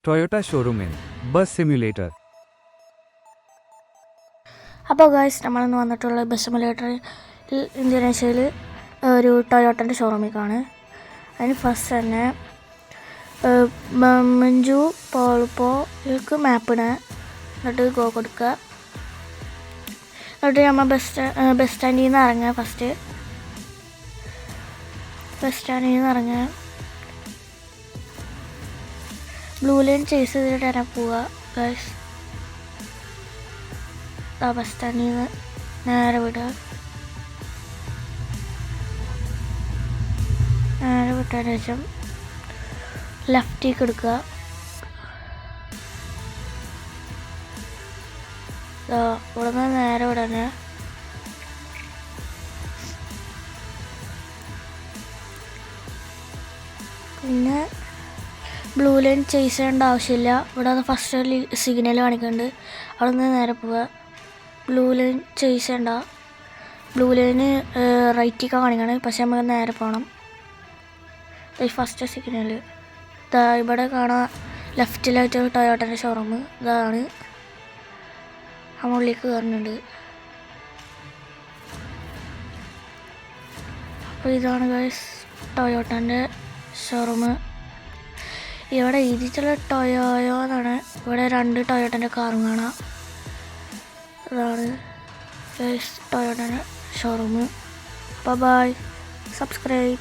Toyota showroom in Bus Simulator. അപ്പോൾ guys നമ്മളിന്ന് വന്നിട്ടുള്ള ബസ് സിമുലേറ്ററിൽ ഇന്തോനേഷ്യയിൽ ഒരു ടൊയോട്ടൻ്റെ ഷോറൂമിലേക്കാണ്. അതിന് ഫസ്റ്റ് തന്നെ മഞ്ജു പോൾക്ക് മാപ്പിന് എന്നിട്ട് ഗോ കൊടുക്കുക. എന്നിട്ട് നമ്മൾ ബസ് സ്റ്റാൻഡിൽ നിന്ന് ഇറങ്ങുക. ഫസ്റ്റ് ബസ് സ്റ്റാൻഡിൽ നിന്ന് ഇറങ്ങുക, ബ്ലൂ ലൈൻ ചേസ് ചെയ്തിട്ട് തന്നെ പോവുക ഗൈസ്. ബസ് സ്റ്റാൻഡിൽ നിന്ന് നേരെ വിടുക. നേരെ വിട്ടതിന് ശേഷം ലെഫ്റ്റിലേക്ക് എടുക്കുക. ഇവിടെ നിന്ന് നേരെ വിടാന് പിന്നെ ബ്ലൂ ലൈൻ ചേസ് ചെയ്യേണ്ട ആവശ്യമില്ല. ഇവിടെ നിന്ന് ഫസ്റ്റ് സിഗ്നൽ കാണിക്കുന്നുണ്ട്, അവിടെ നിന്ന് നേരെ പോവുക. ബ്ലൂ ലൈൻ ചേസ് ചെയ്യണ്ട. ബ്ലൂ ലൈന് റൈറ്റിലേക്ക് കാണിക്കണം, പക്ഷെ നമുക്ക് നേരെ പോകണം. ഫസ്റ്റ് സിഗ്നൽ ഇവിടെ കാണാം. ലെഫ്റ്റിലായിട്ട് ടൊയോട്ടൻ്റെ ഷോറൂം ഇതാണ്. ആ മുകളിലേക്ക് കയറുന്നുണ്ട്. അപ്പോൾ ഇതാണ് ഗൈസ് ടൊയോട്ടൻ്റെ ഷോറൂം. ഇവിടെ എഴുതിയിട്ടുള്ള ടൊയോയോ എന്നാണ്. ഇവിടെ 2 ടൊയോട്ടൻ്റെ കാറും കാണാം. അതാണ് ഗൈസ് ടൊയോട്ടൻ്റെ ഷോറൂം. Bye, subscribe.